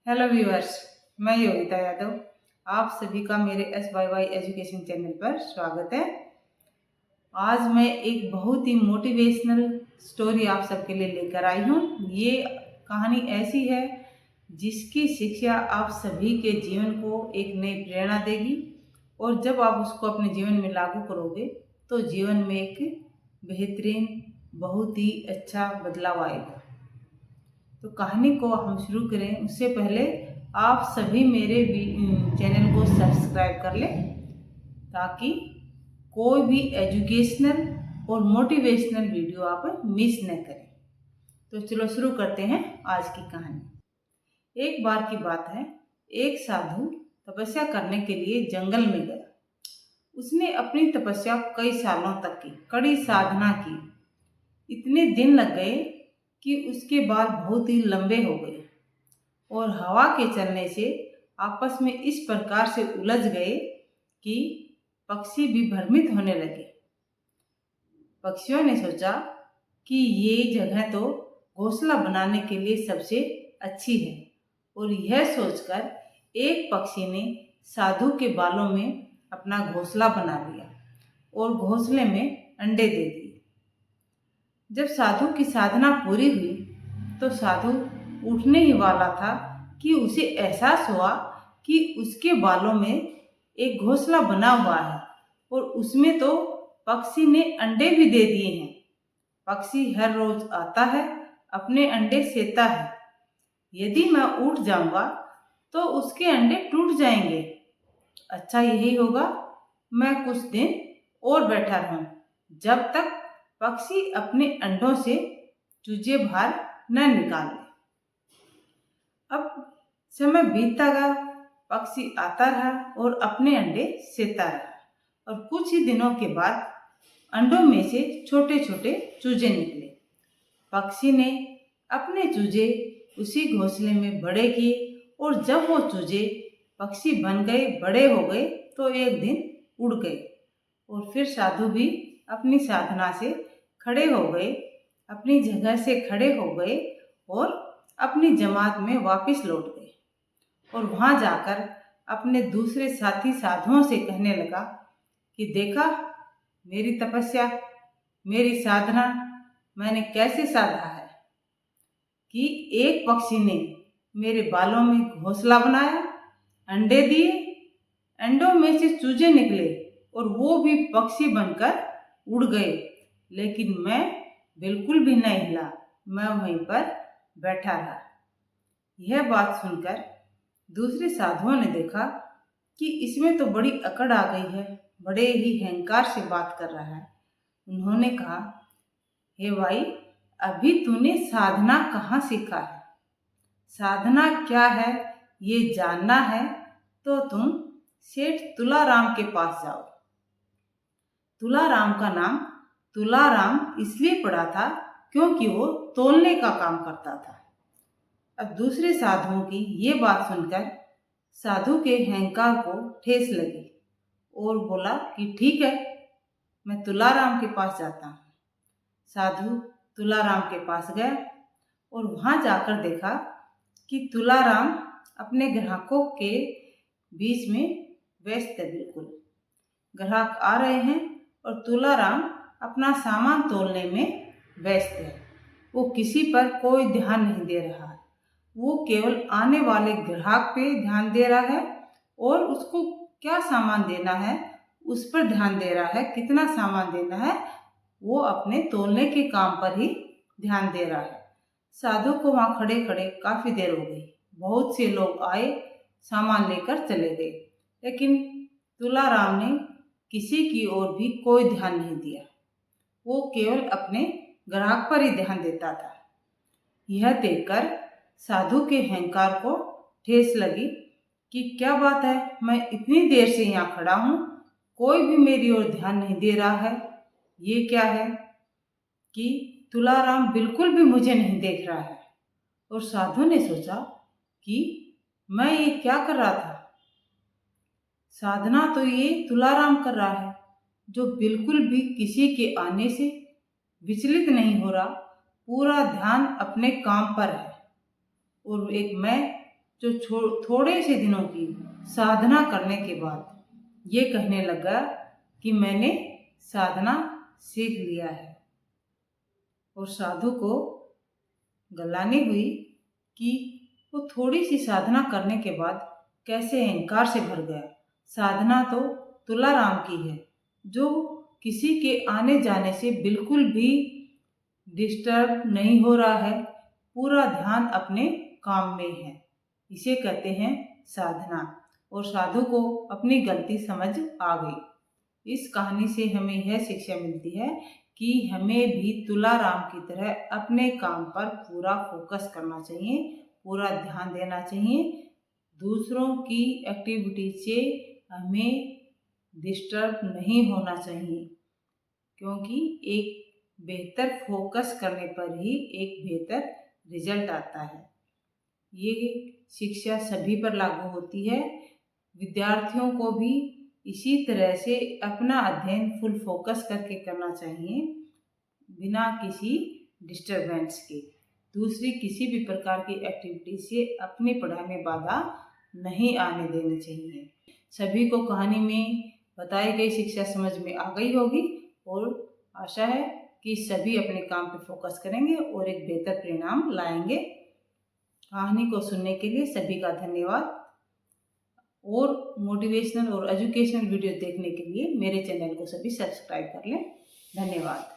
Hello viewers, मैं योगिता यादव। आप सभी का मेरे SYY एजुकेशन चैनल पर स्वागत है। आज मैं एक बहुत ही मोटिवेशनल स्टोरी आप सबके लिए लेकर आई हूँ। ये कहानी ऐसी है जिसकी शिक्षा आप सभी के जीवन को एक नई प्रेरणा देगी और जब आप उसको अपने जीवन में लागू करोगे तो जीवन में एक बेहतरीन बहुत ही अच्छा बदलाव आएगा। तो कहानी को हम शुरू करें उससे पहले आप सभी मेरे चैनल को सब्सक्राइब कर लें ताकि कोई भी एजुकेशनल और मोटिवेशनल वीडियो आप मिस न करें। तो चलो शुरू करते हैं आज की कहानी। एक बार की बात है, एक साधु तपस्या करने के लिए जंगल में गया। उसने अपनी तपस्या कई सालों तक की, कड़ी साधना की। इतने दिन लग गए कि उसके बाल बहुत ही लंबे हो गए और हवा के चलने से आपस में इस प्रकार से उलझ गए कि पक्षी भी भ्रमित होने लगे। पक्षियों ने सोचा कि ये जगह तो घोंसला बनाने के लिए सबसे अच्छी है और यह सोचकर एक पक्षी ने साधु के बालों में अपना घोंसला बना लिया और घोंसले में अंडे दे दिए। जब साधु की साधना पूरी हुई तो साधु उठने ही वाला था कि उसे एहसास हुआ कि उसके बालों में एक घोंसला बना हुआ है और उसमें तो पक्षी ने अंडे भी दे दिए हैं। पक्षी हर रोज आता है, अपने अंडे सेता है। यदि मैं उठ जाऊंगा तो उसके अंडे टूट जाएंगे। अच्छा यही होगा मैं कुछ दिन और बैठा रहूं जब तक पक्षी अपने अंडों से चूजे बाहर न निकाल ले। अब समय बीतता गया, पक्षी आता रहा और अपने अंडे सेता रहा और कुछ ही दिनों के बाद अंडों में से छोटे छोटे चूजे निकले। पक्षी ने अपने चूजे उसी घोंसले में बड़े किए और जब वो चूजे पक्षी बन गए, बड़े हो गए तो एक दिन उड़ गए और फिर साधु भी अपनी साधना से खड़े हो गए, अपनी जगह से खड़े हो गए और अपनी जमात में वापस लौट गए और वहां जाकर अपने दूसरे साथी साधुओं से कहने लगा कि देखा मेरी तपस्या, मेरी साधना मैंने कैसे साधा है कि एक पक्षी ने मेरे बालों में घोंसला बनाया, अंडे दिए, अंडों में से चूजे निकले और वो भी पक्षी बनकर उड़ गए, लेकिन मैं बिल्कुल भी नहीं हिला, मैं वहीं पर बैठा रहा। यह बात सुनकर दूसरे साधुओं ने देखा कि इसमें तो बड़ी अकड़ आ गई है, बड़े ही अहंकार से बात कर रहा है। उन्होंने कहा, हे भाई, अभी तूने साधना कहाँ सीखा है? साधना क्या है ये जानना है तो तुम सेठ तुलाराम के पास जाओ। तुलाराम का नाम तुलाराम इसलिए पड़ा था क्योंकि वो तोलने का काम करता था। अब दूसरे साधुओं की ये बात सुनकर साधु के अहंकार को ठेस लगी और बोला कि ठीक है, मैं तुलाराम के पास जाता हूँ। साधु तुलाराम के पास गया और वहां जाकर देखा कि तुलाराम अपने ग्राहकों के बीच में व्यस्त है। बिल्कुल ग्राहक आ रहे हैं और तुलाराम अपना सामान तोलने में व्यस्त है। वो किसी पर कोई ध्यान नहीं दे रहा है, वो केवल आने वाले ग्राहक पे ध्यान दे रहा है और उसको क्या सामान देना है उस पर ध्यान दे रहा है, कितना सामान देना है वो अपने तोलने के काम पर ही ध्यान दे रहा है। साधु को वहां खड़े खड़े काफी देर हो गई। बहुत से लोग आए, सामान लेकर चले गए, लेकिन तुलाराम ने किसी की ओर भी कोई ध्यान नहीं दिया। वो केवल अपने ग्राहक पर ही ध्यान देता था। यह देखकर साधु के अहंकार को ठेस लगी कि क्या बात है, मैं इतनी देर से यहाँ खड़ा हूँ, कोई भी मेरी ओर ध्यान नहीं दे रहा है। ये क्या है कि तुलाराम बिल्कुल भी मुझे नहीं देख रहा है। और साधु ने सोचा कि मैं ये क्या कर रहा था? साधना तो ये तुलाराम कर रहा है जो बिल्कुल भी किसी के आने से विचलित नहीं हो रहा, पूरा ध्यान अपने काम पर है। और एक मैं जो थोड़े से दिनों की साधना करने के बाद ये कहने लगा कि मैंने साधना सीख लिया है। और साधु को गलानी हुई कि वो थोड़ी सी साधना करने के बाद कैसे अहंकार से भर गया। साधना तो तुलाराम की है, जो किसी के आने जाने से बिल्कुल भी डिस्टर्ब नहीं हो रहा है, पूरा ध्यान अपने काम में है। इसे कहते हैं साधना। और साधु को अपनी गलती समझ आ गई। इस कहानी से हमें यह शिक्षा मिलती है कि हमें भी तुलाराम की तरह अपने काम पर पूरा फोकस करना चाहिए, पूरा ध्यान देना चाहिए। दूसरों की एक्टिविटी से हमें डिस्टर्ब नहीं होना चाहिए, क्योंकि एक बेहतर फोकस करने पर ही एक बेहतर रिजल्ट आता है। ये शिक्षा सभी पर लागू होती है। विद्यार्थियों को भी इसी तरह से अपना अध्ययन फुल फोकस करके करना चाहिए, बिना किसी डिस्टरबेंस के। दूसरी किसी भी प्रकार की एक्टिविटी से अपनी पढ़ाई में बाधा नहीं आने देनी चाहिए। सभी को कहानी में बताई गई शिक्षा समझ में आ गई होगी और आशा है कि सभी अपने काम पर फोकस करेंगे और एक बेहतर परिणाम लाएंगे। कहानी को सुनने के लिए सभी का धन्यवाद। और मोटिवेशनल और एजुकेशनल वीडियो देखने के लिए मेरे चैनल को सभी सब्सक्राइब कर लें। धन्यवाद।